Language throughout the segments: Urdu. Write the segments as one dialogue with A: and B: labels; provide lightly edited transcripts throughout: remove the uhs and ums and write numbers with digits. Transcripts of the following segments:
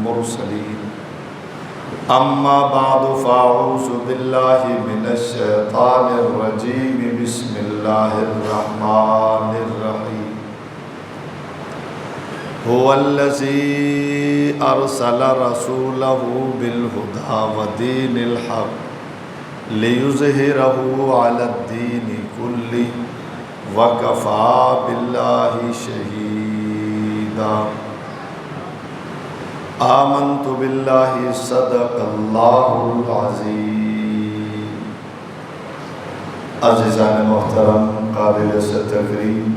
A: المرسلين أما بعد فأعوذ بالله من الشيطان الرجيم بسم الله الرحمن الرحيم هو الذي أرسل رسوله بالهدى ودين الحق ليظهره على الدين كله وكفى بالله شهيدا آمنت بالله صدق الله العظيم۔ عزیزان محترم، قابل سے تکریم،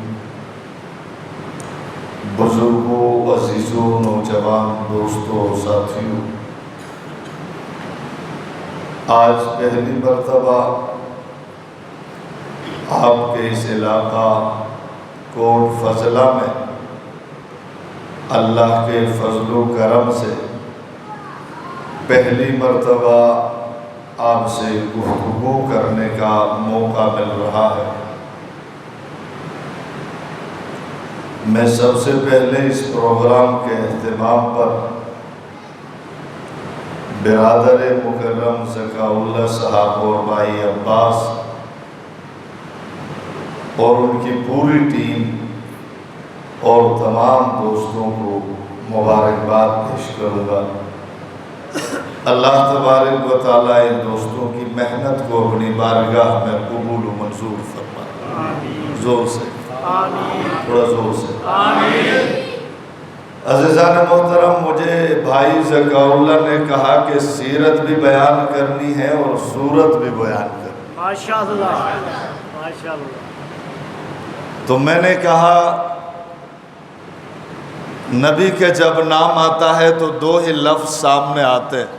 A: بزرگوں، عزیزوں، نوجوان دوستوں، ساتھیوں، آج پہلی مرتبہ آپ کے اس علاقہ کوٹ فضلہ میں اللہ کے فضل و کرم سے پہلی مرتبہ آپ سے گفتگو کرنے کا موقع مل رہا ہے۔ میں سب سے پہلے اس پروگرام کے اہتمام پر برادر مکرم ذکا اللہ صاحب اور بھائی عباس اور ان کی پوری ٹیم اور تمام دوستوں کو مبارکباد پیش کروں گا۔ اللہ تبارک و تعالیٰ ان دوستوں کی محنت کو اپنی بارگاہ میں قبول و منظور فرمائے۔ زور سے، تھوڑا زور سے آمین۔ عزیزان محترم، مجھے بھائی ذکا اللہ نے کہا کہ سیرت بھی بیان کرنی ہے اور صورت بھی بیان کرنی۔
B: ماشاءاللہ ماشاءاللہ۔
A: تو میں نے کہا نبی کے جب نام آتا ہے تو دو ہی لفظ سامنے آتے ہیں،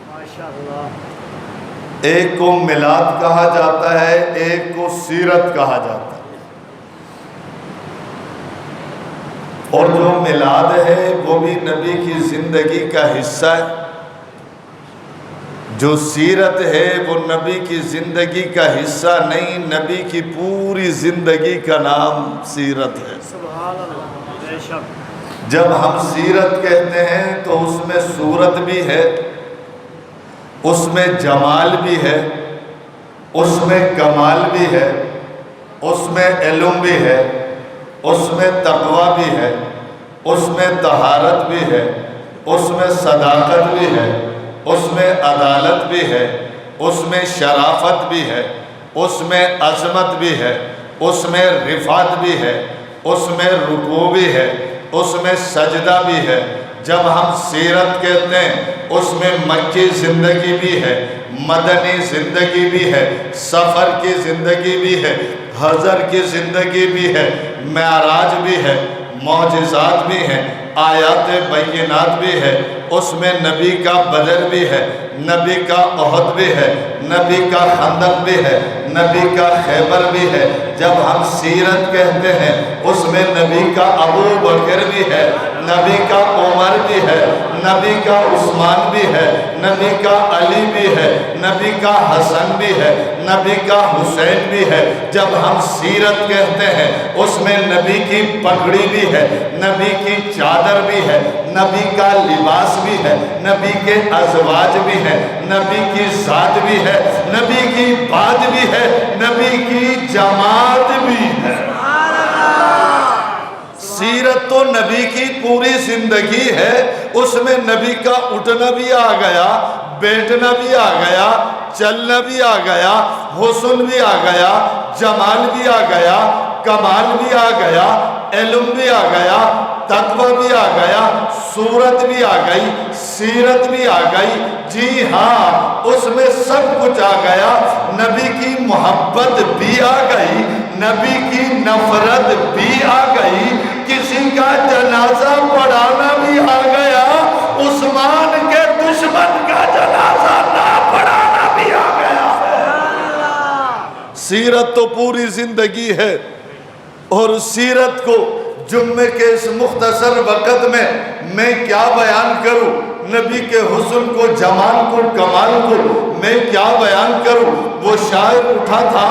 B: ماشاءاللہ۔
A: ایک کو میلاد کہا جاتا ہے، ایک کو سیرت کہا جاتا ہے۔ اور جو میلاد ہے وہ بھی نبی کی زندگی کا حصہ ہے، جو سیرت ہے وہ نبی کی زندگی کا حصہ نہیں، نبی کی پوری زندگی کا نام سیرت ہے۔
B: سبحان اللہ، بے شک۔
A: جب ہم سیرت کہتے ہیں تو اس میں صورت بھی ہے، اس میں جمال بھی ہے، اس میں کمال بھی ہے، اس میں علم بھی ہے، اس میں تقوی بھی ہے، اس میں طہارت بھی ہے، اس میں صداقت بھی ہے، اس میں عدالت بھی ہے، اس میں شرافت بھی ہے، اس میں عظمت بھی ہے، اس میں رفعت بھی ہے، اس میں رکوع بھی ہے، اس میں سجدہ بھی ہے۔ جب ہم سیرت کہتے ہیں اس میں مکی زندگی بھی ہے، مدنی زندگی بھی ہے، سفر کی زندگی بھی ہے، حضر کی زندگی بھی ہے، معراج بھی ہے، معجزات بھی ہیں، آیات بینات بھی ہے، اس میں نبی کا بدر بھی ہے، نبی کا احد بھی ہے، نبی کا خندق بھی ہے، نبی کا خیبر بھی ہے۔ جب ہم سیرت کہتے ہیں اس میں نبی کا ابو بکر بھی ہے، نبی کا عمر بھی ہے، نبی کا عثمان بھی ہے، نبی کا علی بھی ہے، نبی کا حسن بھی ہے، نبی کا حسین بھی ہے۔ جب ہم سیرت کہتے ہیں اس میں نبی کی پگڑی بھی ہے، نبی کی چادر بھی ہے، نبی کا لباس بھی ہے، نبی کے ازواج بھی ہے، نبی کی ذات بھی ہے، نبی کی بات بھی ہے، نبی کی جماعت بھی ہے۔ سیرت تو نبی کی پوری زندگی ہے، اس میں نبی کا اٹھنا بھی آ گیا، بیٹھنا بھی آ گیا، چلنا بھی آ گیا، حسن بھی آ گیا، جمال بھی آ گیا، کمال بھی آ گیا، علم بھی آ گیا، تقوی بھی آ گیا، صورت بھی آ گئی، سیرت بھی آ گئی۔ جی ہاں، اس میں سب کچھ آ گیا۔ نبی کی محبت بھی آ گئی، نبی کی نفرت بھی آ گئی، کسی کا جنازہ پڑھانا بھی آ گیا، عثمان کے دشمن کا جنازہ نہ پڑھانا بھی آ گیا۔ سیرت تو پوری زندگی ہے، اور سیرت کو جمعے کے اس مختصر وقت میں کیا بیان کروں؟ نبی کے حسن کو، جمال کو، کمال کو میں کیا بیان کروں؟ وہ شاعر اٹھا تھا،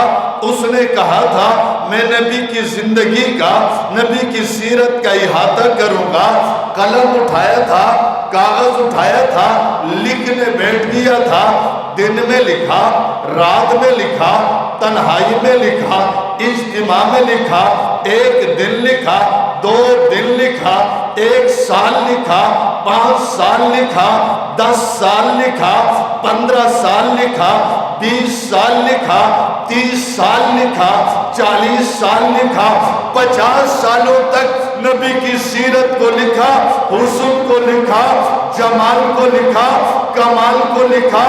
A: اس نے کہا تھا میں نبی کی زندگی کا، نبی کی سیرت کا احاطہ کروں گا۔ قلم اٹھایا تھا، کاغذ اٹھایا تھا، لکھنے بیٹھ گیا تھا، دن میں لکھا، رات میں لکھا، تنہائی میں لکھا، اجتماع میں لکھا، ایک دن لکھا، 2 دن لکھا، 1 سال لکھا، 5 سال لکھا، 10 سال لکھا، 15 سال لکھا، 20 سال لکھا، 30 سال لکھا، 40 سال لکھا، 50 سالوں تک نبی کی سیرت کو لکھا، حسن کو لکھا، جمال کو لکھا، کمال کو لکھا،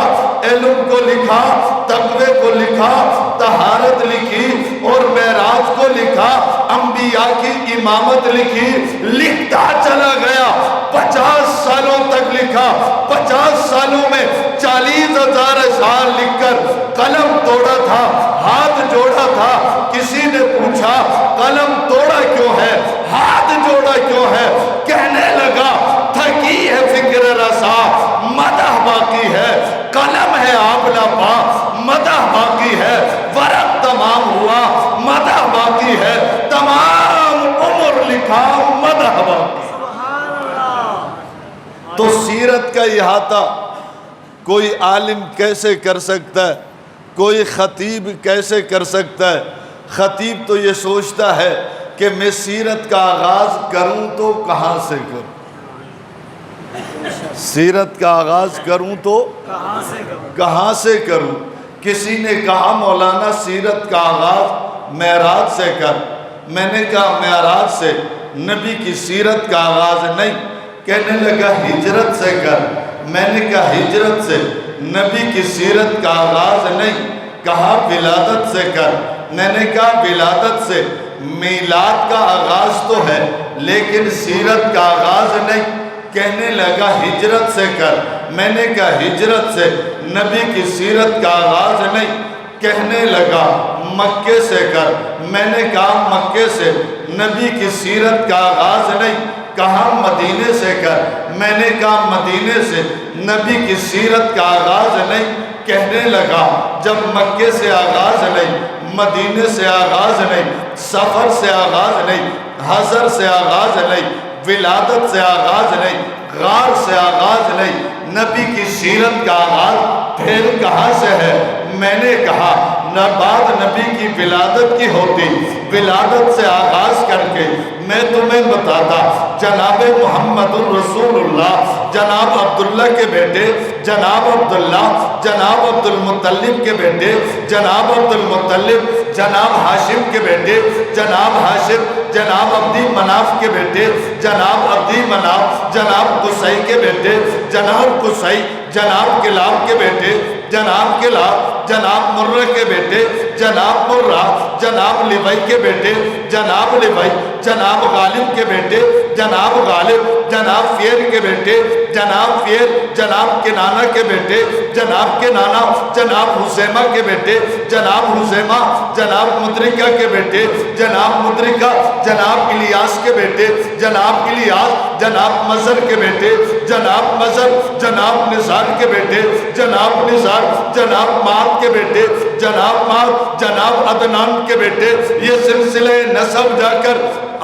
A: علم کو لکھا، تقوی کو لکھا، طہارت لکھی اور معراج کو لکھا، انبیاء کی امامت لکھی، لکھتا چلا گیا، 50 سالوں تک لکھا، 50 سالوں میں 40,000 اشعار لکھ کر قلم توڑا تھا، ہاتھ جوڑا تھا۔ کسی نے پوچھا قلم توڑا کیوں ہے، ہاتھ جوڑا کیوں ہے؟ کہنے لگا تھکی ہے فکر رسا، مدح باقی ہے، قلم ہے آپ پا، مدح باقی ہے، ورق تمام ہوا، مدح باقی ہے، تمام عمر لکھا، مدح باقی۔
B: سبحان اللہ۔
A: تو سیرت کا احاطہ کوئی عالم کیسے کر سکتا ہے؟ کوئی خطیب کیسے کر سکتا ہے؟ خطیب تو یہ سوچتا ہے کہ میں سیرت کا آغاز کروں تو کہاں سے کروں، سیرت کا آغاز کروں تو کہاں سے کروں۔ کسی نے کہا مولانا سیرت کا آغاز معراج سے کر، میں نے کہا معراج سے نبی کی سیرت کا آغاز نہیں۔ کہنے لگا ہجرت سے کر، میں نے کہا ہجرت سے نبی کی سیرت کا آغاز نہیں۔ کہا ولادت سے کر، میں نے کہا ولادت سے میلاد کا آغاز تو ہے لیکن سیرت کا آغاز نہیں۔ کہنے لگا ہجرت سے کر، میں نے کہا ہجرت سے نبی کی سیرت کا آغاز نہیں۔ کہنے لگا مکے سے کر، میں نے کہا مکے سے نبی کی سیرت کا آغاز نہیں۔ کہا مدینے سے کر، میں نے کہا مدینے سے نبی کی سیرت کا آغاز نہیں۔ کہنے لگا جب مکے سے آغاز نہیں، مدینے سے آغاز نہیں، سفر سے آغاز نہیں، حضر سے آغاز نہیں، ولادت سے آغاز نہیں، غار سے آغاز نہیں، نبی کی سیرت کا آغاز پھر کہاں سے ہے؟ میں نے کہا نہ بعد نبی کی ولادت کی ہوتی، ولادت سے آغاز کر کے میں تمہیں بتاتا جناب محمد الرسول اللہ، جناب عبداللہ کے بیٹے جناب عبداللہ، جناب عبد المطلب کے بیٹے جناب عبد المطلب، جناب ہاشم کے بیٹے جناب ہاشم، جناب عبدی مناف کے بیٹے جناب عبدی مناف، جناب قصی کے بیٹے جناب قصی، جناب کلاب کے بیٹے جناب کلاب، جناب مرہ کے بیٹے جناب مرہ، جناب لیوی کے بیٹے جناب لیوی، جناب غالب کے بیٹے جناب غالب، جناب فیر کے بیٹے جناب فیر، جناب کنانہ کے بیٹے جناب کنانہ، جناب حسیمہ کے بیٹے جناب حسیمہ، جناب مدرکہ کے بیٹے جناب مدرکہ، جناب الیاس کے بیٹے جناب الیاس، جناب مظہر کے بیٹے جناب مظہر، جناب نثار کے بیٹے جناب نثار، جناب مات کے بیٹے جناب مات، جناب عدنان کے بیٹے۔ یہ سلسلہ نسب جا کر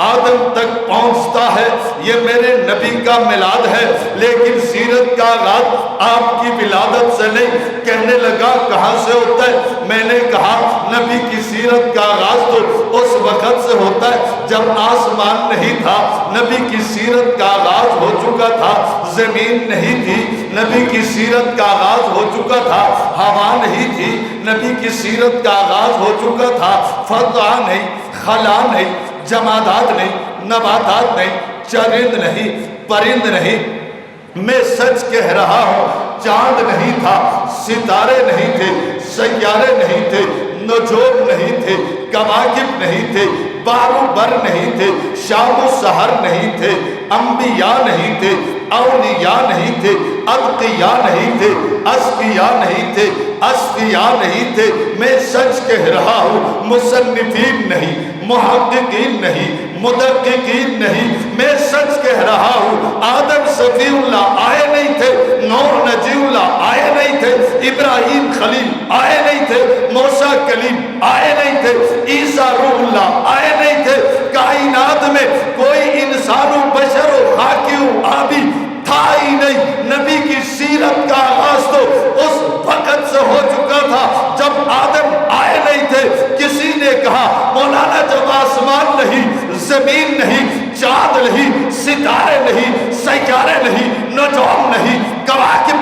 A: آدم تک پہنچتا ہے، یہ میرے نبی کا میلاد ہے، لیکن سیرت کا آغاز آپ کی ولادت سے نہیں۔ کہنے لگا کہاں سے ہوتا ہے؟ میں نے کہا نبی کی سیرت کا آغاز تو اس وقت سے ہوتا ہے جب آسمان نہیں تھا، نبی کی سیرت کا آغاز ہو چکا تھا، زمین نہیں تھی، نبی کی سیرت کا آغاز ہو چکا تھا، ہوا نہیں تھی، نبی کی سیرت کا آغاز ہو چکا تھا، فضا نہیں، خلا نہیں، جمادات نہیں، نباتات نہیں، چرند نہیں، پرند نہیں۔ میں سچ کہہ رہا ہوں چاند نہیں تھا، ستارے نہیں تھے، سیارے نہیں تھے، نجوم نہیں تھے، کواکب نہیں تھے، بحر و بر نہیں تھے، شام و سحر نہیں تھے، انبیاء نہیں تھے، اولیاء نہیں تھے، اتقیاء نہیں تھے، اسقیاء نہیں تھے، اصفیاء نہیں تھے۔ میں سچ کہہ رہا ہوں مصنفین نہیں، محققین نہیں، مدققین نہیں۔ میں سچ کہہ رہا ہوں آدم صفی اللہ آئے نہیں تھے، نوح نجی اللہ آئے نہیں تھے، ابراہیم خلیل آئے نہیں تھے، موسیٰ کلیم آئے نہیں تھے، عیسیٰ روح اللہ آئے نہیں تھے۔ کائنات میں کوئی انسان و بشر و خاکی و آبی تھا ہی نہیں۔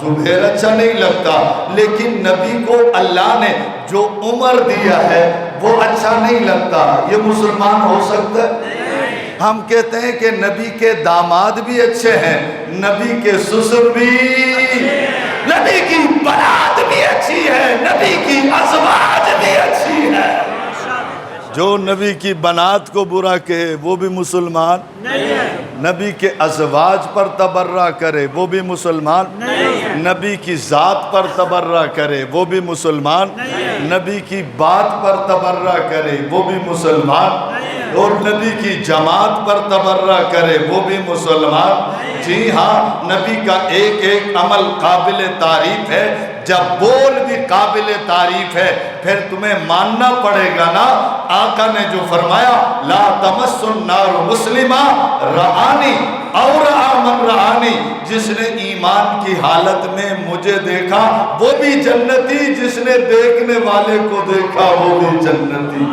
A: زبیر اچھا نہیں لگتا، لیکن نبی کو اللہ نے جو عمر دیا ہے وہ اچھا نہیں لگتا، یہ مسلمان ہو سکتا ہے؟ ہم کہتے ہیں کہ نبی کے داماد بھی اچھے ہیں، نبی کے سسر بھی، نبی کی بنات بھی اچھی ہے، نبی کی ازواج بھی اچھی ہے۔ جو نبی کی بنات کو برا کہے وہ بھی مسلمان نہیں ہے، نبی کے ازواج پر تبرہ کرے وہ بھی مسلمان نہیں ہے، نبی کی ذات پر تبرہ کرے وہ بھی مسلمان نہیں ہے، نبی کی بات پر تبرہ کرے وہ بھی مسلمان نہیں ہے، اور نبی کی جماعت پر تبرہ کرے وہ بھی مسلمان۔ جی ہاں، نبی کا ایک ایک عمل قابل تعریف ہے، جب بول بھی قابل تعریف ہے پھر تمہیں ماننا پڑے گا نا۔ آقا نے جو فرمایا لا تمس النار مسلمہ رآنی اور رآ من رآنی، جس نے ایمان کی حالت میں مجھے دیکھا وہ بھی جنتی، جس نے دیکھنے والے کو دیکھا وہ بھی جنتی۔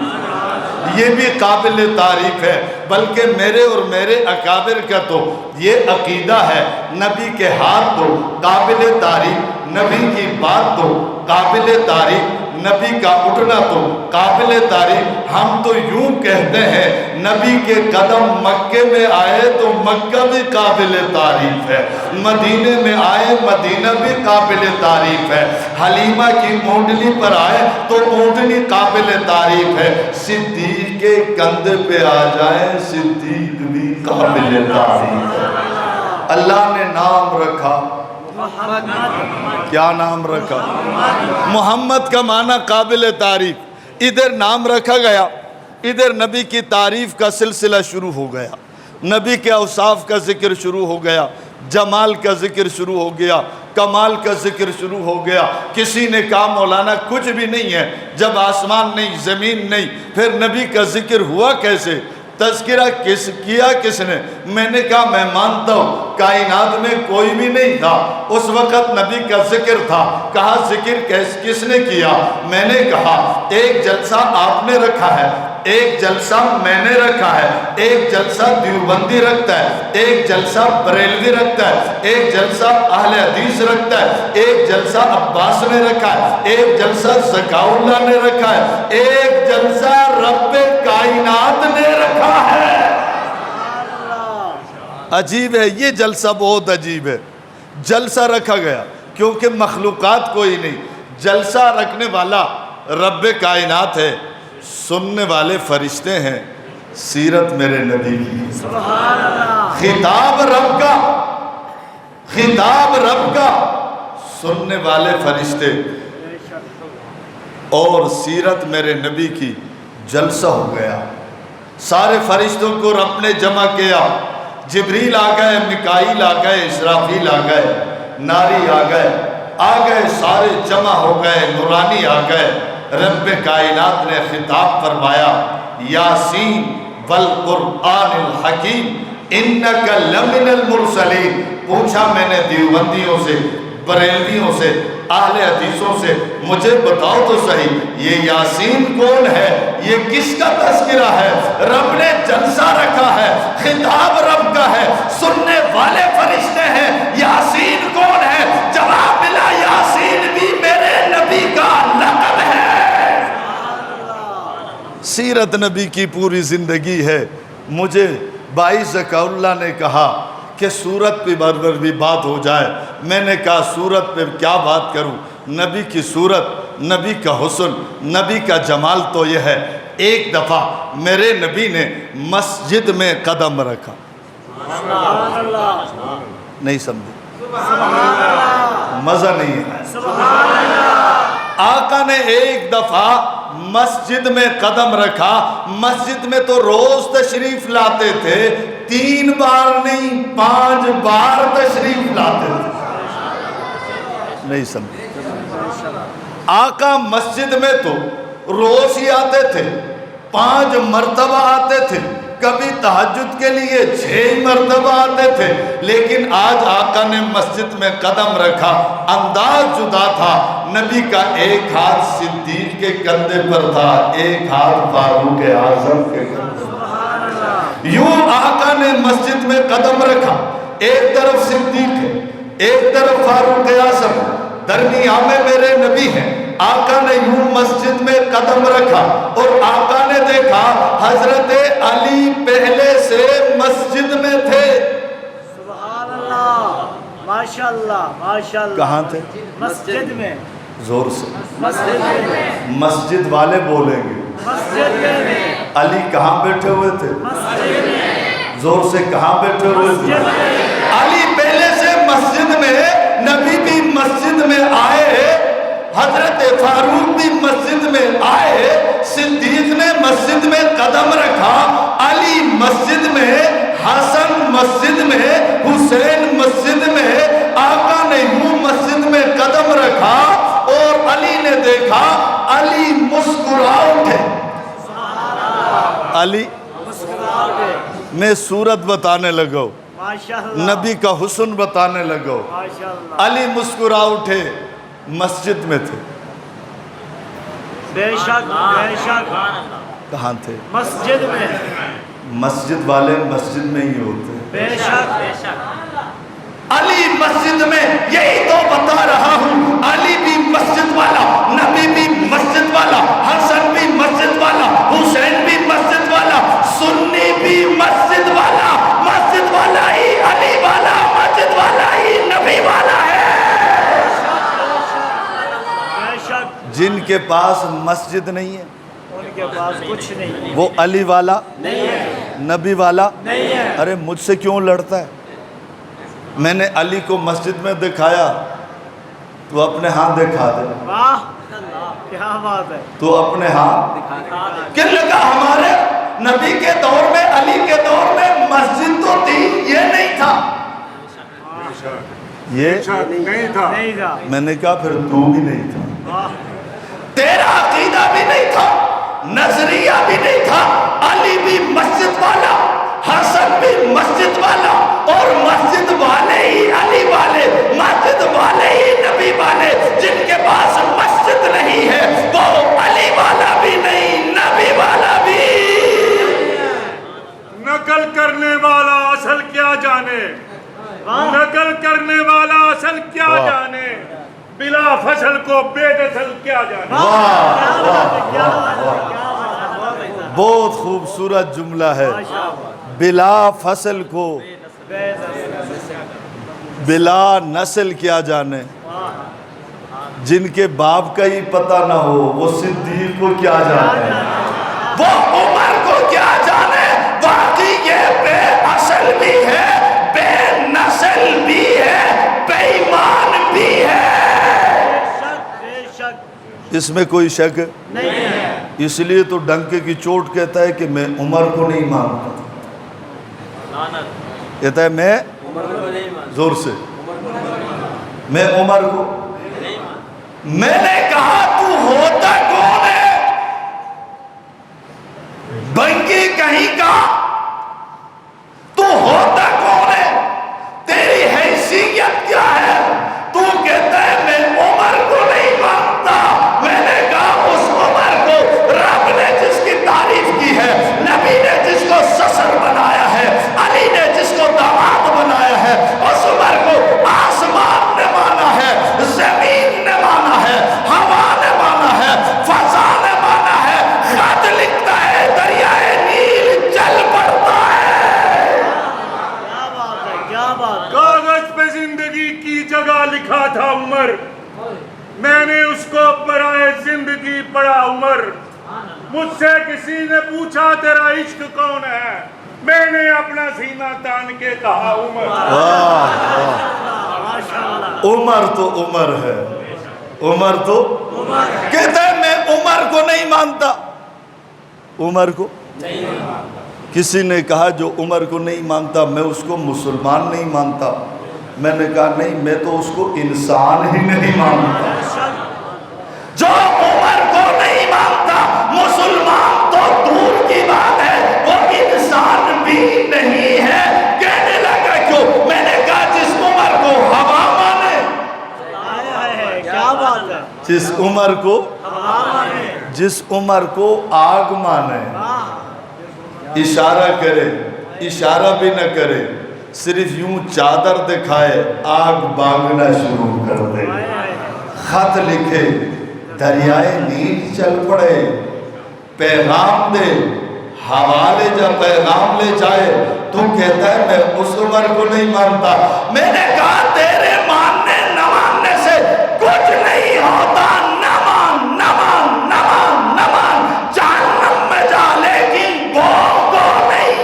A: یہ بھی قابل تعریف ہے، بلکہ میرے اور میرے اکابر کا تو یہ عقیدہ ہے، نبی کے ہاتھ تو قابل تعریف، نبی کی بات تو قابل تعریف، نبی کا اٹھنا تو قابل تعریف۔ ہم تو یوں کہتے ہیں نبی کے قدم مکے میں آئے تو مکہ بھی قابل تعریف ہے، مدینے میں آئے مدینہ بھی قابل تعریف ہے، حلیمہ کی اونٹنی پر آئے تو اونٹنی قابل تعریف ہے، صدیق کے کندھے پہ آ جائے صدیق بھی قابل تعریف ہے۔ اللہ نے نام رکھا، کیا نام رکھا؟ محمد کا معنی قابل تعریف، ادھر نام رکھا گیا، ادھر نبی کی تعریف کا سلسلہ شروع ہو گیا، نبی کے اوصاف کا ذکر شروع ہو گیا، جمال کا ذکر شروع ہو گیا، کمال کا ذکر شروع ہو گیا۔ کسی نے کہا مولانا کچھ بھی نہیں ہے، جب آسمان نہیں زمین نہیں پھر نبی کا ذکر ہوا کیسے؟ تذکرہ کیا کس نے؟ میں نے کہا میں مانتا ہوں کائنات میں کوئی بھی نہیں تھا، اس وقت نبی کا ذکر تھا۔ کہا ذکر کس نے کیا؟ میں نے کہا ایک جلسہ آپ نے رکھا ہے، ایک جلسہ میں نے رکھا ہے، ایک جلسہ دیوبندی رکھتا ہے، ایک جلسہ بریلوی رکھتا ہے، ایک جلسہ اہل حدیث رکھتا ہے، ایک جلسہ عباس نے رکھا ہے، ایک جلسہ زکاء اللہ نے رکھا ہے، ایک جلسہ رب کائنات نے رکھا ہے۔ عجیب ہے، یہ جلسہ بہت عجیب ہے، جلسہ رکھا گیا کیونکہ مخلوقات کوئی نہیں، جلسہ رکھنے والا رب کائنات ہے، سننے والے فرشتے ہیں، سیرت میرے نبی کی، خطاب رب کا، خطاب رب کا، سننے والے فرشتے اور سیرت میرے نبی کی، جلسہ ہو گیا۔ سارے فرشتوں کو رب نے جمع کیا، جبریل آ گئے، میکائیل آ گئے، اسرافیل آ گئے، ناری آ گئے، سارے جمع ہو گئے، نورانی آ گئے۔ رب کائنات نے خطاب فرمایا یاسین والقرآن الحکیم انک لمن المرسلین۔ پوچھا میں نے دیوبندیوں سے، بریلویوں سے، اہل حدیثوں سے، مجھے بتاؤ تو صحیح یہ یاسین کون ہے، یہ کس کا تذکرہ ہے؟ رب نے جلسہ رکھا ہے، خطاب رب کا ہے، سننے والے فرشتے ہیں، یاسین کون ہے؟ جواب ملا یاسین بھی میرے نبی کا لقب ہے۔ سیرت نبی کی پوری زندگی ہے۔ مجھے بھائی زکاء اللہ نے کہا کہ سورت پہ بربر بھی بات ہو جائے، میں نے کہا سورت پہ کیا بات کروں؟ نبی کی صورت، نبی کا حسن، نبی کا جمال تو یہ ہے۔ ایک دفعہ میرے نبی نے مسجد میں قدم رکھا، نہیں سمجھے؟ مزہ نہیں ہے۔ آقا نے ایک دفعہ مسجد میں قدم رکھا، مسجد میں تو روز تشریف لاتے تھے، 3 بار نہیں 5 بار تشریف لاتے تھے، نہیں سمجھے؟ آقا مسجد میں تو روز ہی آتے تھے، 5 مرتبہ آتے تھے، کبھی تہجد کے لیے 6 مرتبہ آتے تھے، لیکن آج آقا نے مسجد میں قدم رکھا، انداز جدا تھا۔ نبی کا ایک ہاتھ صدیق کے کندھے پر تھا، ایک ہاتھ فاروق اعظم کے کندھے پر۔ یوں آقا نے مسجد میں قدم رکھا، ایک طرف صدیق ہے، ایک طرف فاروق اعظم، درمیان میں میرے نبی ہیں. آقا نے یوں مسجد میں قدم رکھا اور آقا نے دیکھا حضرت علی پہلے سے مسجد میں تھے.
B: سبحان اللہ، ماشاءاللہ ماشاءاللہ.
A: کہاں تھے؟
B: مسجد میں.
A: زور سے
B: مسجد میں.
A: مسجد والے بولیں گے.
B: مسجد میں.
A: علی کہاں بیٹھے ہوئے تھے؟
B: مسجد میں.
A: زور سے کہاں بیٹھے ہوئے تھے؟
B: مسجد میں.
A: علی پہلے سے مسجد میں، نبی بھی مسجد میں آئے، حضرت فاروق بھی مسجد میں آئے، صدیق نے مسجد میں قدم رکھا، علی مسجد میں، حسن مسجد میں، حسین مسجد میں. آقا نے یوں مسجد میں قدم رکھا اور علی نے دیکھا، علی مسکرا اٹھے. علی میں صورت بتانے لگا،
B: ماشاءاللہ.
A: نبی کا حسن بتانے لگا.
B: ماشاءاللہ.
A: علی مسکرا اٹھے، مسجد میں تھے.
B: بے شک بے شک.
A: کہاں تھے؟
B: مسجد میں.
A: مسجد والے مسجد میں ہی ہوتے ہیں.
B: بے شک بے شک.
A: علی مسجد میں، یہی تو بتا رہا ہوں. علی بھی مسجد والا، نبی بھی مسجد والا، حسن بھی مسجد والا، حسین بھی مسجد والا، سنی بھی مسجد والا. مسجد والا ہی علی والا، مسجد والا ہی نبی والا ہے.
B: بے شک.
A: جن کے پاس مسجد نہیں ہے
B: ان کے پاس کچھ نہیں.
A: وہ علی والا
B: نہیں ہے.
A: نبی والا
B: نہیں ہے.
A: ارے مجھ سے کیوں لڑتا ہے؟ میں نے علی کو مسجد میں دکھایا، تو اپنے ہاتھ دکھا دے.
B: واہ کیا بات ہے.
A: تو اپنے ہاتھ کہ لگا ہمارے نبی کے دور میں، علی کے دور میں مسجد تو تھی، یہ نہیں تھا. یہ
C: نہیں تھا.
B: نہیں تھا.
A: میں نے کہا پھر تو بھی نہیں تھا.
B: واہ.
A: تیرا عقیدہ بھی نہیں تھا، نظریہ بھی نہیں تھا. علی بھی مسجد والا، حسن بھی مسجد والا، اور مسجد والے ہی علی والے، مسجد والے ہی نبی والے. جن کے پاس مسجد نہیں ہے وہ علی والا بھی نہیں، نبی والا بھی.
C: نقل کرنے والا اصل کیا جانے، نقل کرنے والا اصل کیا
A: واہ.
C: جانے، بلا فصل کو بے دخل کیا جانے.
A: واہ واہ واہ. بہت خوبصورت جملہ ہے. بلا فصل کو بلا نسل کیا جانے. جن کے باپ کا ہی پتہ نہ ہو وہ صدیق کو کیا جانے، وہ عمر کو کیا جانے. باقی یہ بے اصل بھی ہے، بے نسل بھی ہے، بے ایمان بھی ہے.
B: بے شک.
A: اس میں کوئی شک
B: نہیں ہے.
A: اس لیے تو ڈنکے کی چوٹ کہتا ہے کہ میں عمر کو نہیں مانتا. کہتا ہے میں زور سے میں عمر کو. میں نے کہا تو ہوتا کون ہے؟ بنکی کہیں کا. تو ہوتا کون ہے؟ تیری حیثیت کیا ہے؟ تو کہتا ہے میں عمر کو نہیں مانتا. میں نے کہا اس عمر کو رب نے جس کی تعریف کی ہے، نبی نے جس کو سسر بنایا ہے، علی نے جس کو داماد بنایا ہے، اس عمر کو آسمان نے مانا ہے، زمین نے مانا ہے، ہوا نے مانا ہے، فضا نے مانا ہے. خط لکھتا ہے دریائے نیل چل پڑتا ہے.
B: کیا بات ہے. کیا بات.
C: کاغذ پہ زندگی کی جگہ لکھا تھا عمر، میں نے اس کو برائے زندگی پڑھا عمر. مجھ سے کسی نے پوچھا تیرا عشق کون ہے، میں نے اپنا سینہ تان کے کہا عمر.
A: عمر تو عمر ہے، عمر تو کہتا ہے میں عمر کو نہیں مانتا. عمر کو کسی نے کہا جو عمر کو نہیں مانتا میں اس کو مسلمان نہیں مانتا. میں نے کہا نہیں، میں تو اس کو انسان ہی نہیں مانتا. جو عمر کو نہیں مانتا مسلمان تو دور کی بات ہے، وہ انسان بھی نہیں ہے. کہنے لگا کیوں؟ میں نے کہا جس عمر کو ہوا مانے،
B: کیا بات ہے.
A: جس عمر کو جس عمر کو آگ مانے، اشارہ کرے، اشارہ بھی نہ کرے، صرف یوں چادر دکھائے آگ باغنا شروع کر دے، خط لکھے دریائے نیل چل پڑے، پیغام دے حوالے جب پیغام لے جائے تو کہتا ہے میں اس عمر کو نہیں مانتا۔ میں نے کہا تیرے ماننے نہ ماننے سے کچھ نہیں ہوتا، نہ مان نہ مان نہ مان نہ مان، جہنم میں جا لیکن بوں کو نہیں،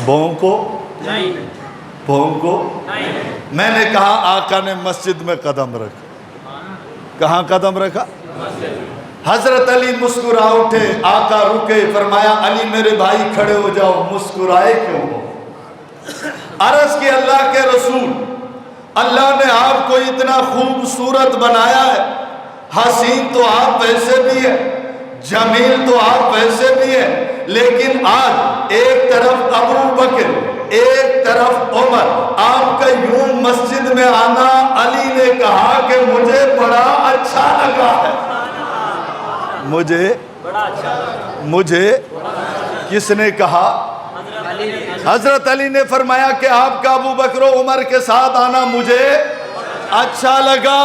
A: بوں کو بوں کو۔ میں نے کہا آقا نے مسجد میں قدم رکھا، کہاں قدم رکھا؟ حضرت علی مسکرا اٹھے، آقا رکے، فرمایا علی میرے بھائی کھڑے ہو جاؤ، مسکرائے کیوں ہو؟ عرض کی اللہ کے رسول، اللہ نے آپ کو اتنا خوبصورت بنایا ہے، حسین تو آپ ویسے بھی ہیں، جمیل تو آپ ویسے بھی ہیں، لیکن آج ایک طرف ابو بکر ایک طرف عمر، آپ کا یوں مسجد میں آنا علی نے کہا کہ مجھے بڑا اچھا لگا ہے، مجھے کس نے کہا؟ حضرت علی نے فرمایا کہ آپ کا ابو بکر و عمر کے ساتھ آنا مجھے اچھا لگا۔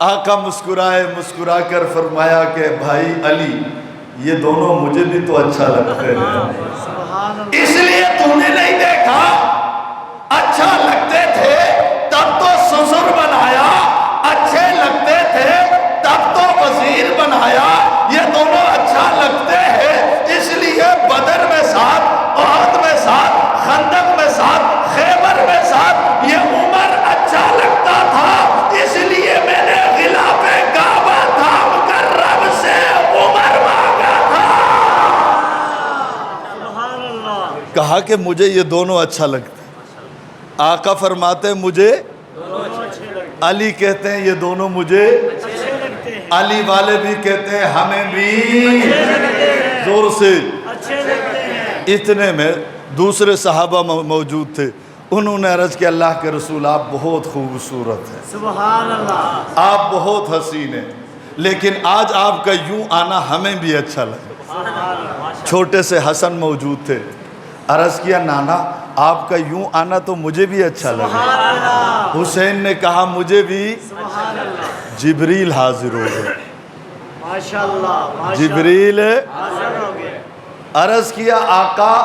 A: آقا مسکرائے، مسکرا کر فرمایا کہ بھائی علی یہ دونوں مجھے بھی تو اچھا لگتے ہیں، اس لیے تو نے نہیں دیکھا اچھا لگتے تھے تب تو سسر بنایا، اچھے لگتے تھے تب تو وزیر بنایا، یہ دونوں اچھا لگتے ہیں اس لیے بدر میں ساتھ، احد میں ساتھ، خندق میں ساتھ، خیبر میں ساتھ، یہ عمر اچھا لگتا تھا اس لیے میں نے غلاف کعبہ تھام کر رب سے عمر مانگا تھا۔ کہا کہ مجھے یہ دونوں اچھا لگتے ہیں، آقا فرماتے ہیں مجھے، علی کہتے ہیں یہ دونوں مجھے، علی والے بھی کہتے ہیں ہمیں بھی، زور سے۔ اتنے میں دوسرے صحابہ موجود تھے، انہوں نے عرض کیا اللہ کے رسول آپ بہت خوبصورت ہیں،
B: سبحان اللہ،
A: آپ بہت حسین ہیں، لیکن آج آپ کا یوں آنا ہمیں بھی اچھا لگا۔ چھوٹے سے حسن موجود تھے، عرض کیا نانا آپ کا یوں آنا تو مجھے بھی اچھا لگا۔ حسین نے کہا مجھے بھی۔ جبریل حاضر ہو گئے، جبریل عرض کیا آقا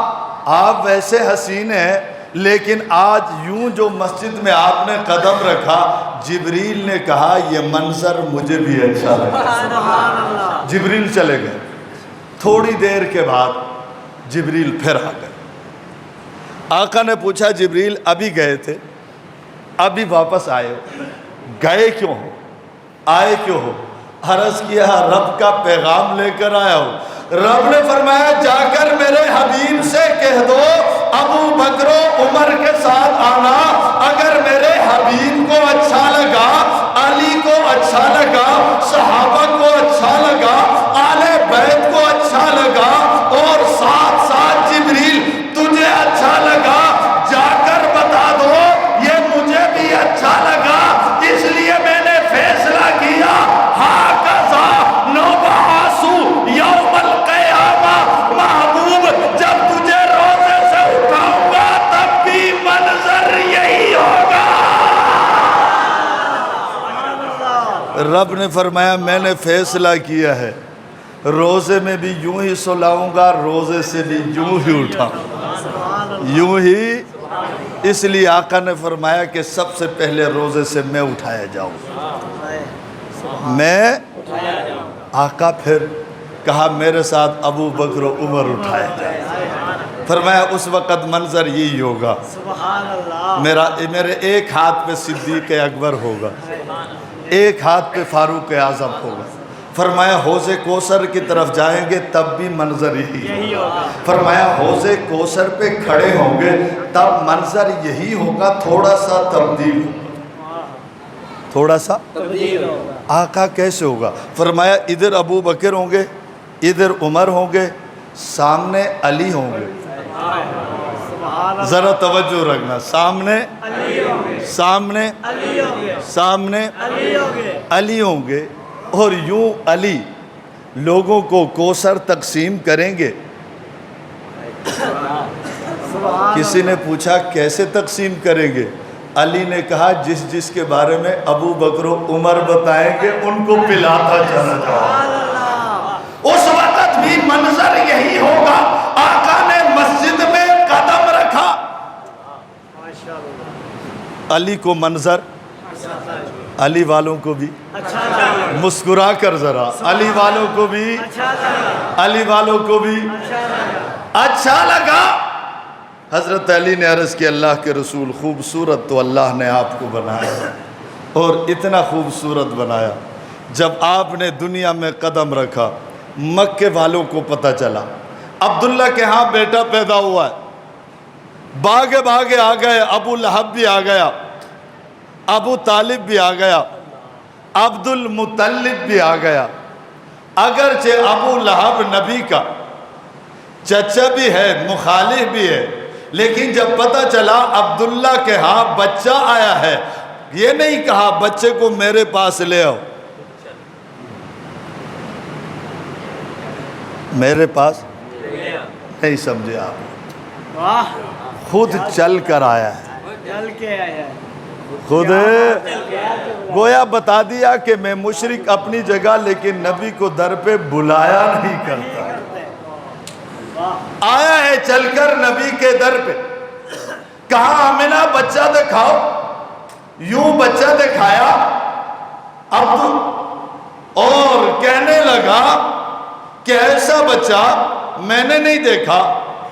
A: آپ ویسے حسین ہیں لیکن آج یوں جو مسجد میں آپ نے قدم رکھا، جبریل نے کہا یہ منظر مجھے بھی اچھا لگا۔ جبریل چلے گئے، تھوڑی دیر کے بعد جبریل پھر آ گئے۔ آقا نے پوچھا جبریل ابھی گئے تھے، ابھی واپس آئے ہو، گئے کیوں ہو، آئے کیوں ہو؟ عرض کیا رب کا پیغام لے کر آیا ہو۔ رب نے فرمایا جا کر میرے حبیب سے کہہ دو ابو بکر و عمر کے ساتھ آنا، اگر میرے حبیب کو اچھا لگا، علی کو اچھا لگا، صحابہ کو اچھا لگا، آل بیت کو اچھا لگا، اور ساتھ ساتھ جبریل تجھے اچھا لگا، جا کر بتا دو یہ مجھے بھی اچھا لگا، اس لیے میں نے فیصلہ کیا ہاکذا نبعث یوم القیامہ، محبوب جب تجھے روزے سے اٹھاؤں گا تب بھی منظر یہی ہوگا۔ رب نے فرمایا میں نے فیصلہ کیا ہے، روزے میں بھی یوں ہی سلاؤں گا، روزے سے بھی یوں ہی اٹھاؤں گا، یوں ہی۔ اس لیے آقا نے فرمایا کہ سب سے پہلے روزے سے میں اٹھایا جاؤں، میں آقا، پھر کہا میرے ساتھ ابو بکر و عمر اٹھایا جائے، فرمایا اس وقت منظر یہی ہوگا، میرے ایک ہاتھ پہ صدیق اکبر ہوگا، ایک ہاتھ پہ فاروق اعظم ہوگا، فرمایا حوض کوثر کی طرف جائیں گے تب بھی منظر یہی ہوگا، فرمایا حوض کوثر پہ کھڑے ہوں گے تب منظر یہی ہوگا، تھوڑا سا تبدیل ہوگا، تھوڑا سا تبدیل ہوگا۔ آقا کیسے ہوگا؟ فرمایا ادھر ابو بکر ہوں گے، ادھر عمر ہوں گے، سامنے علی ہوں گے، ذرا توجہ رکھنا، سامنے سامنے سامنے علی ہوں گے، اور یوں علی لوگوں کو کوثر تقسیم کریں گے، کسی نے پوچھا کیسے تقسیم کریں گے؟ علی نے کہا جس جس کے بارے میں ابو بکر و عمر بتائیں گے ان کو پلاتا چلا جاؤ۔ اس وقت بھی منظر یہی ہوگا، آقا نے مسجد میں قدم رکھا، علی کو منظر، علی والوں کو بھی مسکرا کر ذرا، علی والوں کو بھی، علی والوں کو بھی اچھا لگا۔ حضرت علی نے عرض کی اللہ کے رسول خوبصورت تو اللہ نے آپ کو بنایا، اور اتنا خوبصورت بنایا جب آپ نے دنیا میں قدم رکھا مکے والوں کو پتہ چلا عبداللہ کے ہاں بیٹا پیدا ہوا ہے، بھاگے بھاگے آ گئے، ابو لہب بھی آ گیا، ابو طالب بھی آ گیا، عبد المطلب بھی آ گیا۔ اگرچہ ابو لہب نبی کا چچا بھی ہے، مخالف بھی ہے، لیکن جب پتہ چلا عبداللہ کے ہاں بچہ آیا ہے، یہ نہیں کہا بچے کو میرے پاس لے آؤ، میرے پاس نہیں سمجھے آپ، خود چل کر آیا ہے، خود گویا بتا دیا کہ میں مشرک اپنی جگہ لیکن نبی کو در پہ بلایا نہیں کرتا، آیا ہے چل کر نبی کے در پہ، کہا آمنہ بچہ دکھاؤ، یوں بچہ دکھایا اور کہنے لگا کہ ایسا بچہ میں نے نہیں دیکھا۔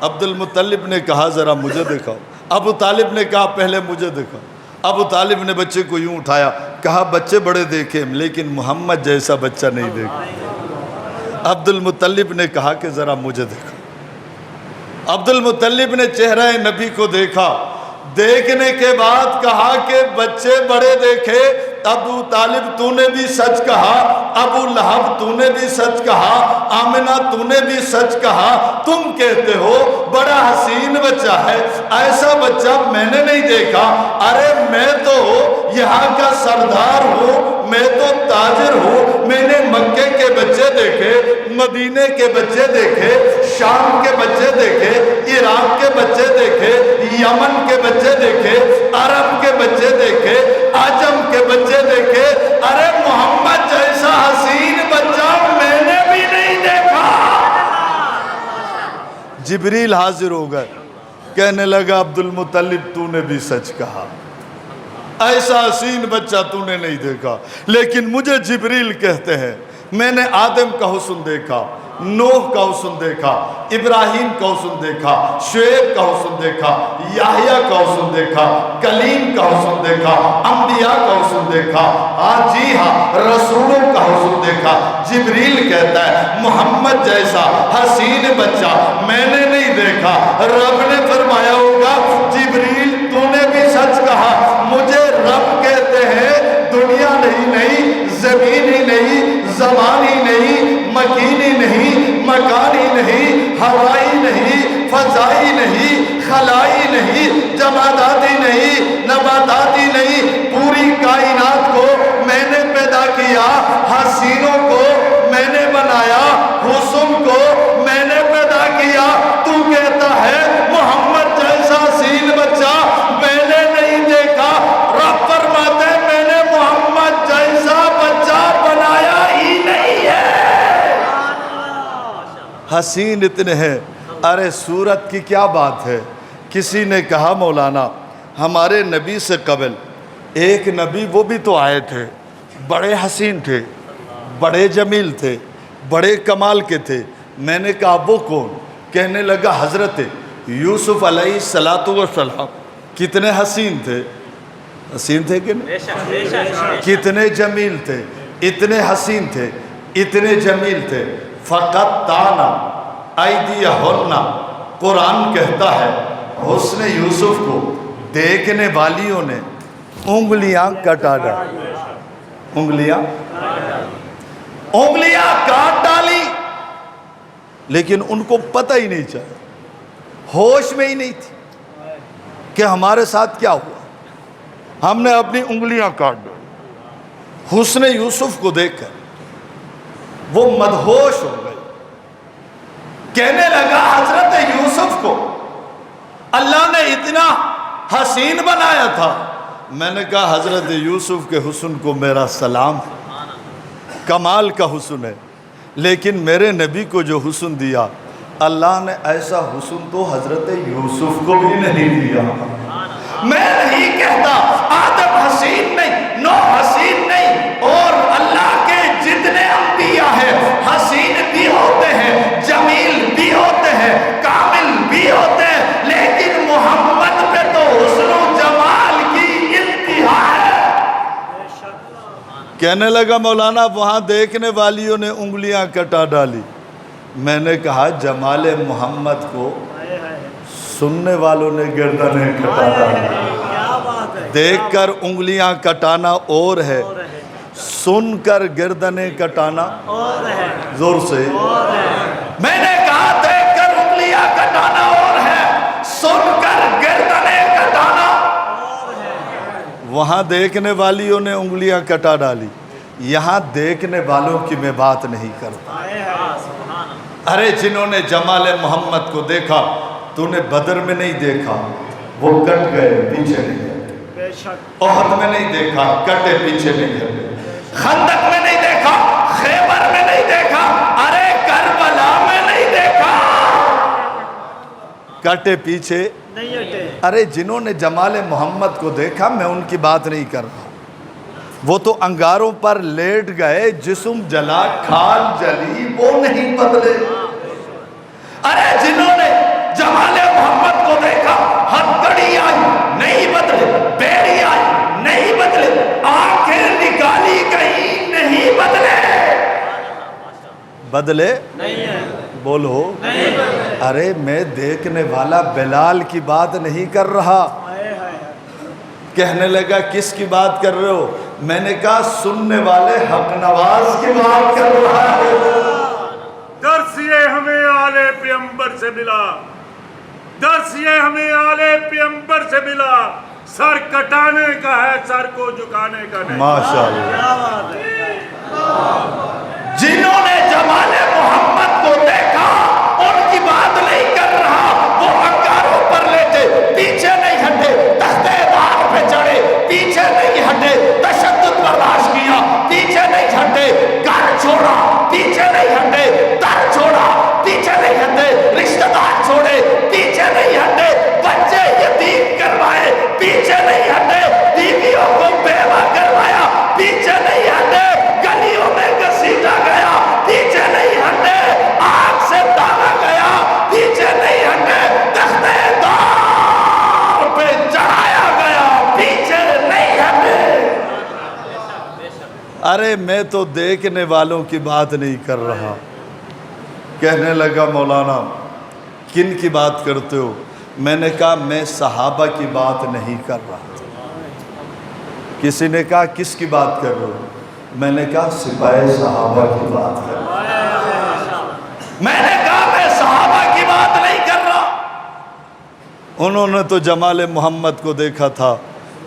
A: عبد المطلب نے کہا ذرا مجھے دکھاؤ، ابو طالب نے کہا پہلے مجھے دکھاؤ، ابو طالب نے بچے کو یوں اٹھایا، کہا بچے بڑے دیکھے لیکن محمد جیسا بچہ نہیں دیکھا۔ عبد المطلب نے کہا کہ ذرا مجھے دیکھا، عبد المطلب نے چہرہ نبی کو دیکھا، دیکھنے کے بعد کہا کہ بچے بڑے دیکھے، ابو طالب تو نے بھی سچ کہا، ابو لہب تو نے بھی سچ کہا، آمنہ تو نے بھی سچ کہا، تم کہتے ہو بڑا حسین بچہ ہے، ایسا بچہ میں نے نہیں دیکھا۔ ارے میں تو یہاں کا سردار ہوں، میں تو تاجر ہوں، میں نے مکے کے بچے دیکھے، مدینے کے بچے دیکھے، شام کے بچے دیکھے، عراق کے بچے دیکھے، یمن کے بچے دیکھے، عرب کے بچے دیکھے، عجم کے بچے دیکھے، ارے محمد جیسا حسین بچہ میں نے بھی نہیں دیکھا۔ جبریل حاضر ہو گئے، کہنے لگا عبد المطلب تو نے بھی سچ کہا، ایسا حسین بچہ تو نے نہیں دیکھا، لیکن مجھے جبریل کہتے ہیں میں نے آدم کا حسن دیکھا، نوح کا حسن دیکھا، ابراہیم کا حسن دیکھا، شعیب کا حسن دیکھا، یحییٰ کا حسن دیکھا، کلیم کا حسن دیکھا، انبیاء کا حسن دیکھا، جی ہاں رسولوں کا حسن دیکھا۔ جبریل کہتا ہے محمد جیسا حسین بچہ میں نے نہیں دیکھا۔ رب نے فرمایا ہوگا جبریل تو نے بھی سچ کہا، مجھے رب کہتے ہیں دنیا نہیں، زمین ہی نہیں، زمان ہی نہیں، مکین ہی نہیں، مکان ہی نہیں، ہوائی نہیں، فضائی نہیں، خلائی نہیں، جماداتی نہیں، نباتاتی نہیں، پوری کائنات کو میں نے پیدا کیا، حسینوں کو میں نے بنایا، حسن کو میں نے پیدا کیا، تو کہتا ہے محمد جیسا حسین بچہ میں نے نہیں دیکھا۔ رب فرماتے ہیں میں نے محمد جیسا بچہ بنایا ہی نہیں ہے۔ حسین اتنے ہیں، ارے صورت کی کیا بات ہے۔ کسی نے کہا مولانا ہمارے نبی سے قبل ایک نبی وہ بھی تو آئے تھے، بڑے حسین تھے، بڑے جمیل تھے، بڑے کمال کے تھے۔ میں نے کہا وہ کون؟ کہنے لگا حضرت یوسف علیہ السلام کتنے حسین تھے، حسین تھے کہ نہیں؟ کتنے جمیل تھے، اتنے حسین تھے، اتنے جمیل تھے۔ فقط تانا ایدیہن، قرآن کہتا ہے حسن یوسف کو دیکھنے والیوں نے انگلیاں کٹا ڈالی، انگلیاں کاٹ ڈالی، لیکن ان کو پتہ ہی نہیں چلا، ہوش میں ہی نہیں تھی کہ ہمارے ساتھ کیا ہوا، ہم نے اپنی انگلیاں کاٹ ڈالی۔ حسن یوسف کو دیکھ کر وہ مدہوش ہو گئے، کہنے لگا حضرت یوسف کو اللہ نے اتنا حسین بنایا تھا. میں نے کہا حضرت یوسف کے حسن کو میرا سلام، کمال کا حسن ہے، لیکن میرے نبی کو جو حسن دیا اللہ نے ایسا حسن تو حضرت یوسف کو بھی نہیں دیا. میں نہیں کہتا آدم حسین نہیں، نوح حسین نہیں، اور اللہ کے جتنے انبیاء ہیں حسین بھی ہوتے ہیں، جمیل بھی ہوتے ہیں، کامل بھی ہوتے ہیں، لیکن محمد پہ تو حسن و جمال کی انتہا ہے. کہنے لگا مولانا وہاں دیکھنے والیوں نے انگلیاں کٹا ڈالی. میں نے کہا جمال محمد کو سننے والوں نے گردنیں کٹا ڈالی.
B: کیا بات ہے.
A: دیکھ کر انگلیاں کٹانا اور ہے، سن کر گردنیں کٹانا
B: اور ہے.
A: زور سے.
B: اور ہے.
A: میں نے کہا دیکھ کر انگلیاں کٹانا اور ہے، سن کر گردنیں کٹانا. وہاں دیکھنے والیوں نے انگلیاں کٹا ڈالی، یہاں دیکھنے والوں کی میں بات نہیں کرتا. ارے جنہوں نے جمال محمد کو دیکھا، تو نے بدر میں نہیں دیکھا وہ کٹ گئے پیچھے نہیں ہٹے،
B: بے شک.
A: احد میں نہیں دیکھا کٹے پیچھے نہیں ہٹے، خندق میں نہیں دیکھا، خیبر میں نہیں دیکھا، ارے کربلا میں نہیں دیکھا کٹے پیچھے
B: نہیں ہٹے.
A: ارے جنہوں نے جمال محمد کو دیکھا میں ان کی بات نہیں کر رہا، وہ تو انگاروں پر لیٹ گئے، جسم جلا کھال جلی وہ نہیں بدلے. ارے جنہوں نے جمال محمد کو دیکھا، ہتھکڑی آئی نہیں بدلے، بیڑی آئی نہیں بدلے، آنکھیں نکالی کہیں نہیں بدلے. بدلے
B: نہیں ہے.
A: بولو.
B: نہیں.
A: ارے میں دیکھنے والا بلال کی بات نہیں کر رہا. کہنے لگا کس کی بات کر رہے ہو؟ میں نے کہا سننے والے حق نواز کی بات کر رہا ہے.
C: درس یہ ہمیں آل پیغمبر سے ملا، درس یہ ہمیں آل پیغمبر سے ملا. سر کٹانے کا ہے، سر کو جھکانے کا نہیں.
A: ماشاءاللہ.
B: کیا بات ہے.
A: جنہوں نے جمال محمد کو دیکھا ان کی بات نہیں کر رہا، وہ انگاروں پر لیٹے پیچھے نہیں ہٹے، تختے دار پہ چڑھے پیچھے نہیں ہٹے، تشدد برداشت کیا پیچھے نہیں ہٹے، گھر چھوڑا پیچھے نہیں ہٹے، در چھوڑا پیچھے نہیں ہٹے، رشتہ دار چھوڑے پیچھے نہیں ہٹے، بچے یتیم کروائے پیچھے نہیں ہٹے، بیویوں کو بیوہ کروایا پیچھے نہیں ہٹے، گلیوں میں گھسیٹا گیا پیچھے نہیں ہٹے، آگ سے داغا گیا پیچھے نہیں ہٹے، تختے دار پہ چڑھایا گیا پیچھے نہیں ہٹے. ارے میں تو دیکھنے والوں کی بات نہیں کر رہا. کہنے لگا مولانا کن کی بات کرتے ہو؟ میں نے کہا میں صحابہ کی بات نہیں کر رہا. کسی نے کہا کس کی بات کر رہے ہو؟ میں نے کہا سپاہ صحابہ کی بات کر رہا. میں نے کہا میں صحابہ کی بات نہیں کر رہا. انہوں نے تو جمال محمد کو دیکھا تھا،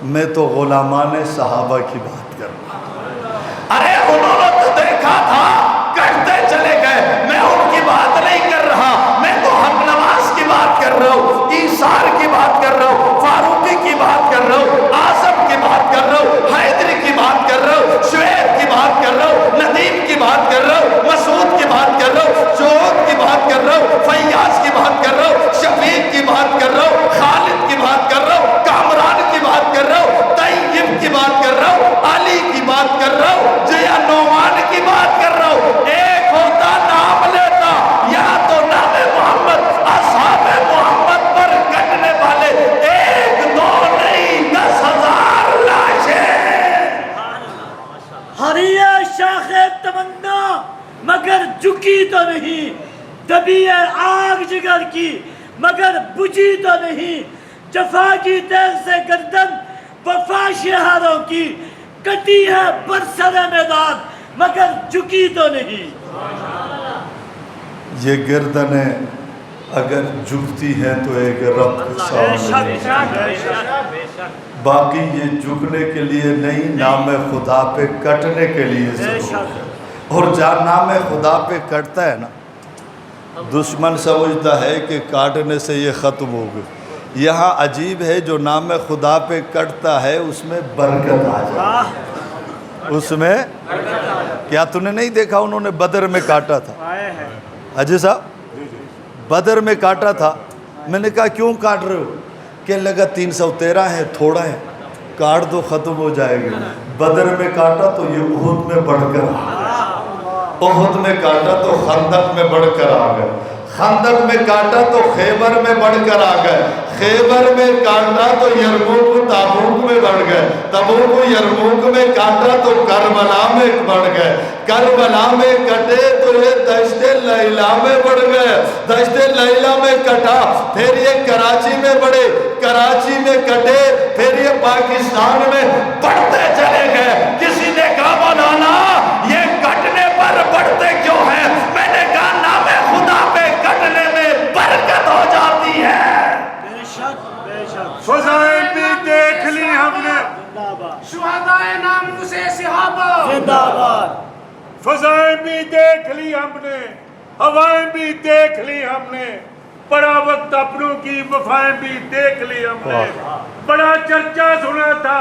A: میں تو غلامان صحابہ کی بات کر رہا. ارے انہوں نے تو دیکھا تھا کرتے چلے گئے، میں ان کی بات نہیں کر رہا، میں تو حق نواز کی بات کر رہا ہوں، ایثار کی بات کر رہا ہوں، فاروقی کی بات کر رہا ہوں، اعظم کی بات کر رہا ہوں، حیدری کی بات کر رہا ہوں، شعیب کی بات کر رہا ہوں، ندیم کی بات کر رہا ہوں، مسعود کی بات کر رہا ہوں، جوہد کی بات کر رہا ہوں، فیاض کی بات کر رہا ہوں، شفیق کی بات کر رہا ہوں، خالد کی بات کر رہا ہوں، کامران کی بات کر رہا ہوں، طیب کی بات کر رہا ہوں، علی کی بات کر رہا ہوں، جیا نعمان کی بات کر رہا ہوں. ایک ہوتا نام لیتا، یا تو نام محمد، اصحاب محمد پر کٹنے والے ایک دو نہیں 10,000 لاشیں.
B: ہریے شاخ تمنا مگر جھکی تو نہیں، دبی ہے آگ جگر کی مگر بجھی تو نہیں، جفا کی تیغ سے گردن وفا شہروں کی، کٹی ہے برسر میدان مگر جھکی تو نہیں.
A: یہ گردنیں اگر جھکتی ہیں تو ایک رب کے سامنے، باقی یہ جھکنے کے لیے نہیں، نام خدا پہ کٹنے کے لیے ضرور ہے. اور جہاں نام خدا پہ کٹتا ہے نا، دشمن سمجھتا ہے کہ کاٹنے سے یہ ختم ہو گئی. یہاں عجیب ہے جو نام خدا پہ کٹتا ہے اس میں برکت آ جائے. اس میں کیا تو نے نہیں دیکھا انہوں نے بدر میں کاٹا تھا حاجی صاحب, بدر میں کاٹا تھا. میں نے کہا کیوں کاٹ رہے ہو؟ کہ لگا 313 ہے, تھوڑا ہے, کاٹ دو ختم ہو جائے گی. بدر میں کاٹا تو یہ احد میں بڑھ کر احد میں کاٹا تو خندق میں بڑھ کر آ گئے. خندق میں کاٹا تو خیبر میں بڑھ کر آ گئے. خیبر میں کاٹا تو یرموک تابوک میں بڑھ گئے. تبوک یرموک میں کاٹا تو کربلا میں بڑھ گئے. کربلا میں کٹے تو یہ دشت لیلہ میں بڑھ گئے. دشت لیلہ میں کٹا پھر یہ کراچی میں بڑھے. کراچی میں کٹے پھر یہ پاکستان میں بڑھتے چلے گئے. کسی نے کہا مولانا یہ کٹنے پر بڑھتے کیوں ہیں؟ میں نے کہا نام خدا پہ کٹنے میں برکت ہو جاتی ہے.
B: بے شک
C: فضائیں بھی دیکھ لی ہم نے,
D: شہدائے ناموس صحابہ
B: زندہ باد.
C: فضائیں بھی دیکھ لی ہم نے, ہوائیں بھی دیکھ لی ہم نے, بڑا وقت اپنوں کی وفائیں بھی دیکھ لی ہم نے. بڑا چرچا سنا تھا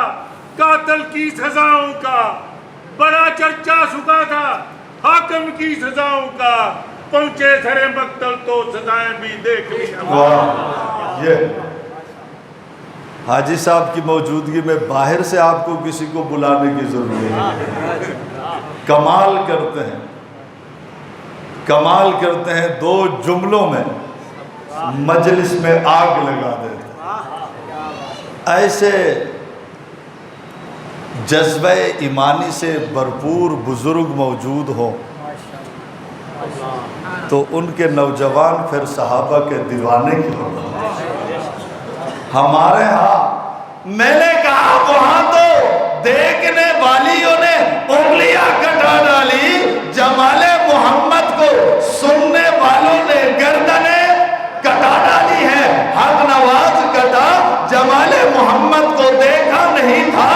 C: قاتل کی سزاؤں کا, بڑا چرچا سنا تھا حاکم کی سزاؤں کا. پہنچے سر مقتل تو سزائیں بھی دیکھ لی ہم نے.
A: واہ, یہ حاجی صاحب کی موجودگی میں باہر سے آپ کو کسی کو بلانے کی ضرورت نہیں. کمال کرتے ہیں, کمال کرتے ہیں, 2 جملوں میں مجلس میں آگ لگا دیتے ہیں. ایسے جذبہ ایمانی سے بھرپور بزرگ موجود ہوں تو ان کے نوجوان پھر صحابہ کے دیوانے کی ہوتے ہیں. ہمارے ہاں میں نے کہا وہاں تو دیکھنے والیوں نے انگلیاں کٹا ڈالی, جمال محمد کو سننے والوں نے گردنیں کٹا ڈالی ہے. حق نواز کٹا, جمال محمد کو دیکھا نہیں تھا,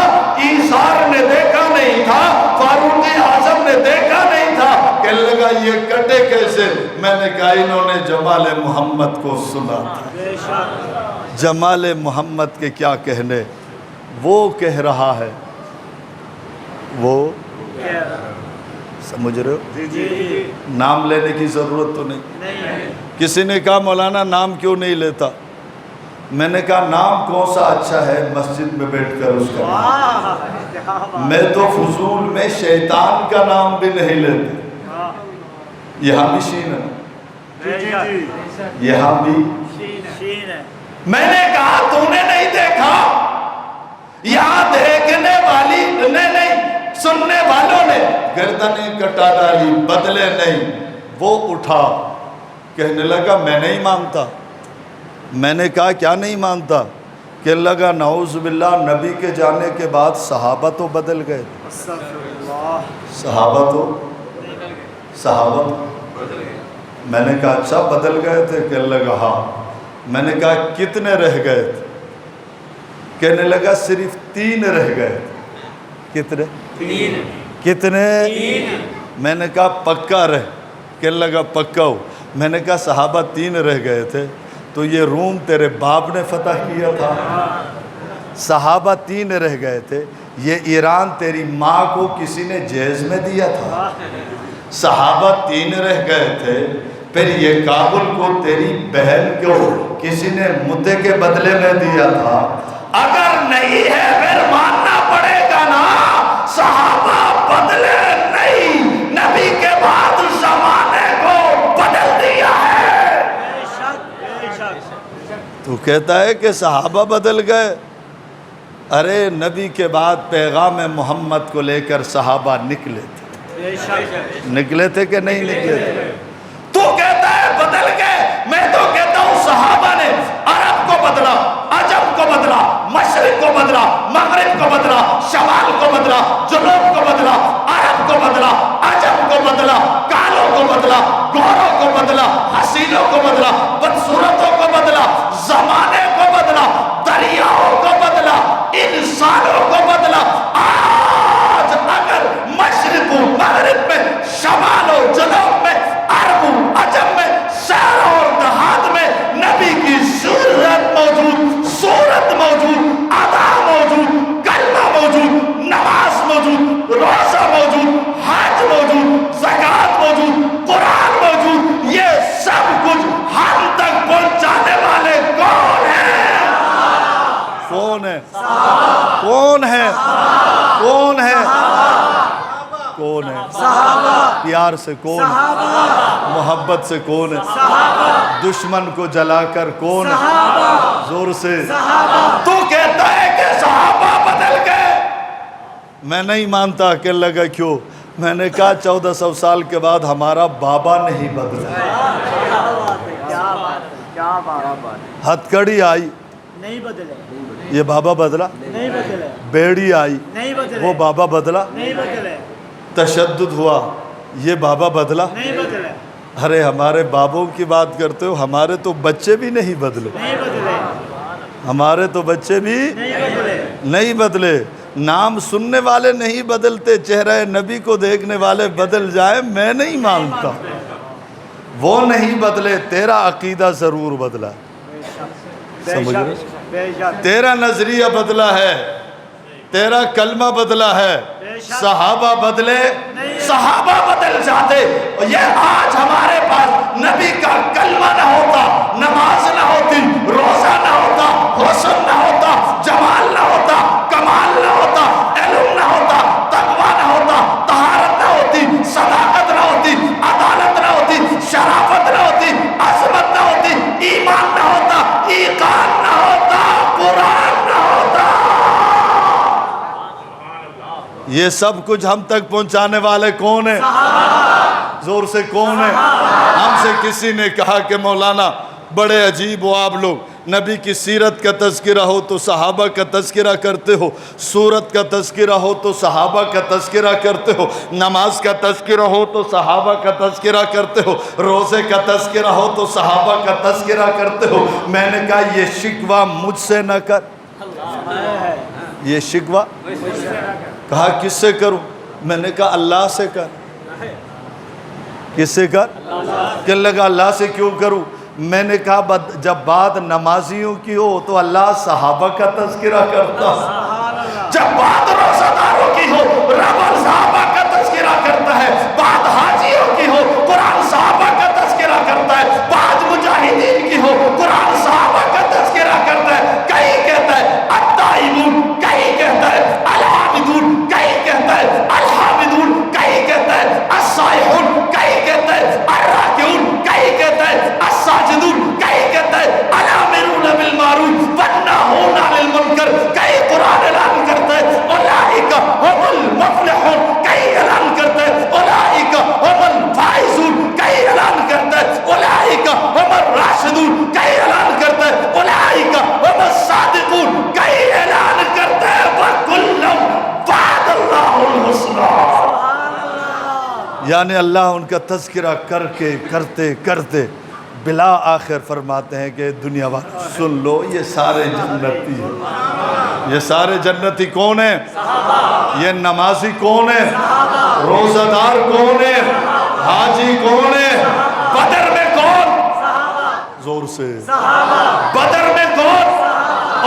A: ایثار نے دیکھا نہیں تھا, فاروق اعظم نے دیکھا نہیں تھا. کہنے لگا یہ کٹے کیسے؟ میں نے کہا انہوں نے جمال محمد کو سنا تھا. جمال محمد کے کیا کہنے, وہ کہہ رہا ہے, وہ سمجھ رہے ہو؟ نام لینے کی ضرورت تو نہیں. کسی نے کہا مولانا نام کیوں نہیں لیتا؟ میں نے کہا نام کون سا اچھا ہے مسجد میں بیٹھ کر اس کا نام. میں تو فضول میں شیطان کا نام بھی نہیں لیتے. یہاں بھی شین ہے, یہاں بھی
B: شین ہے.
A: میں نے کہا تو نے نہیں دیکھا, یہاں دیکھنے والی نے نہیں, سننے والوں نے گردنیں کٹا ڈالی, بدلے نہیں. وہ اٹھا کہنے لگا میں نہیں مانتا. میں نے کہا کیا نہیں مانتا؟ کہ لگا نعوذ باللہ نبی کے جانے کے بعد صحابہ تو بدل گئے. صحابہ تو میں نے کہا اچھا بدل گئے تھے؟ کہ لگا ہاں. میں نے کہا کتنے رہ گئے تھے؟ کہنے لگا صرف 3 رہ گئے تھے. کتنے؟
B: 3.
A: کتنے؟
B: 3.
A: میں نے کہا پکا رہ. کہنے لگا پکا ہو. میں نے کہا صحابہ 3 رہ گئے تھے تو یہ روم تیرے باپ نے فتح کیا تھا. صحابہ 3 رہ گئے تھے, یہ ایران تیری ماں کو کسی نے جہیز میں دیا تھا. صحابہ 3 رہ گئے تھے, پھر یہ کابل کو تیری بہن کو کسی نے مدے کے بدلے میں دیا تھا. اگر نہیں ہے پھر ماننا پڑے گا نا, صحابہ بدلے نہیں, نبی کے بعد زمانے کو بدل دیا ہے. تو کہتا ہے کہ صحابہ بدل گئے. ارے نبی کے بعد پیغام محمد کو لے کر صحابہ نکلے تھے. نکلے تھے کہ نہیں نکلے تھے؟ تو کہتا ہے بدل گئے, میں تو کہتا ہوں صحابہ نے عرب کو بدلا, عجم کو بدلا, مشرق کو بدلا, مغرب کو بدلا, شمال کو بدلا, جنوب کو بدلا, عرب کو بدلا, عجم کو بدلا, کالوں کو بدلا, گوروں کو بدلا, حسینوں کو بدلا, بدصورتوں کو بدلا, زمانے کو بدلا, دریاؤں کو بدلا, انسانوں کو بدلا. آج اگر مشرق و مغرب میں, شمال و جنوب میں, عرب و عجم میں, پیار سے کون ہے؟ محبت سے کون ہے؟ دشمن کو جلا کر کون ہے؟ زور سے تو کہتا ہے کہ صحابہ بدل گئے، میں نہیں مانتا کہ لگا کیوں؟ میں نے کہا 1400 سال کے بعد ہمارا بابا نہیں بدلا، ہتھ کڑی آئی
B: نہیں بدلے،
A: یہ بابا بدلا،
B: نہیں بدلے،
A: بیڑی آئی
B: نہیں بدلے،
A: وہ بابا بدلا،
B: نہیں بدلے،
A: تشدد ہوا یہ بابا بدلا۔
B: نہیں بدلے،
A: ارے ہمارے بابوں کی بات کرتے ہو، ہمارے تو بچے بھی نہیں بدلے،
B: نہیں بدلے،
A: ہمارے تو بچے بھی
B: نہیں بدلے،
A: نہیں بدلے۔ نام سننے والے نہیں بدلتے، چہرہ نبی کو دیکھنے والے بدل جائیں میں نہیں مانتا، وہ نہیں بدلے، تیرا عقیدہ ضرور بدلا، سمجھ رہے؟
B: بے شک،
A: تیرا نظریہ بدلا ہے، تیرا کلمہ بدلا ہے، صحابہ بدلے، صحابہ بدل جاتے۔ یہ آج ہمارے پاس نبی کا کلمہ نہ ہوتا، نماز نہ ہوتی، روزہ نہ ہوتا، حسن نہ ہوتا، جمال نہ ہوتا، کمال نہ ہوتا، علم نہ ہوتا، تقویٰ نہ ہوتا، طہارت نہ ہوتی، صداقت نہ ہوتی، عدالت نہ ہوتی، شرافت نہ ہوتی، عظمت نہ ہوتی، ایمان نہ ہوتا، ایقان نہ ہوتا، قرآن نہ ہوتا۔ یہ سب کچھ ہم تک پہنچانے والے کون ہیں؟ زور سے کون ہیں؟ ہم سے کسی نے کہا کہ مولانا بڑے عجیب ہو آپ لوگ، نبی کی سیرت کا تذکرہ ہو تو صحابہ کا تذکرہ کرتے ہو، صورت کا تذکرہ ہو تو صحابہ کا تذکرہ کرتے ہو، نماز کا تذکرہ ہو تو صحابہ کا تذکرہ کرتے ہو، روزے کا تذکرہ ہو تو صحابہ کا تذکرہ کرتے ہو۔ میں نے کہا یہ شکوہ مجھ سے نہ کر، یہ شکوہ کہا کس سے کروں؟ میں نے کہا اللہ سے کر۔ کس سے کر؟ کہ لگا اللہ سے کیوں کروں؟ میں نے کہا جب بات نمازیوں کی ہو تو اللہ صحابہ کا تذکرہ کرتا، جب بات روزہ داروں کی ہو رب صحابہ کا تذکرہ کرتا ہے، بات حاجیوں کی ہو قرآن صحابہ کا تذکرہ کرتا ہے، بات مجاہدین کی ہو قرآن صحابہ کا تذکرہ کرتا ہے۔ کئی کہتا ہے التائبون، کئی کہتا ہے العابدون، کئی کہتا ہے الحامدون، کئی کہتا ہے السائحون، کئی کہتا ہے الراکعون، کئی کہتا ہے الساجدون، کئی کہتا ہے الامرون بالمعروف والناہون عن المنکر، کئی قرآن اعلان کرتا ہے اولئک هم المفلحون، کئی اعلان کرتا ہے اولئک هم الفائزون، کئی اعلان کرتا ہے اولئک هم الراشدون، کئی اعلان کرتا ہے اولئک هم الصادقون، کئی اعلان کرتا ہے وَكُلًّا وَعَدَ اللَّهُ الْحُسْنَى۔ یعنی اللہ ان کا تذکرہ کر کے کرتے کرتے بلا آخر فرماتے ہیں کہ دنیا والوں سن لو یہ سارے جنتی ہیں۔ یہ سارے جنتی کون ہیں؟ یہ نمازی کون ہیں؟ روزہ دار کون ہیں؟ حاجی کون ہیں؟ بدر میں کون؟ زور سے بدر میں کون؟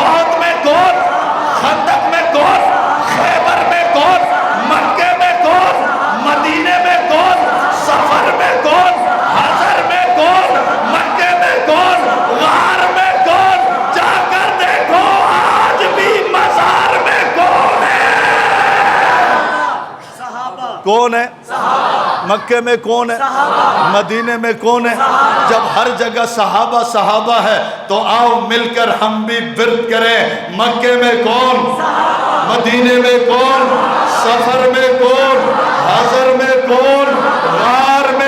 A: احد میں کون؟ خندق میں کون؟ خیبر میں کون؟ مکے میں کون؟ مدینے میں کون؟ سفر میں کون؟ حضر میں کون؟ مکے میں کون؟ غار میں کون؟ جا کر دیکھو آج بھی مزار میں کون ہے؟ کون ہے؟ مکے میں کون ہے؟ مدینے میں کون ہے؟ جب ہر جگہ صحابہ صحابہ ہے تو آؤ مل کر ہم بھی ورد کریں، مکے میں کون؟ مدینے میں کون؟ سفر میں کون؟ حضر میں کون؟ غار میں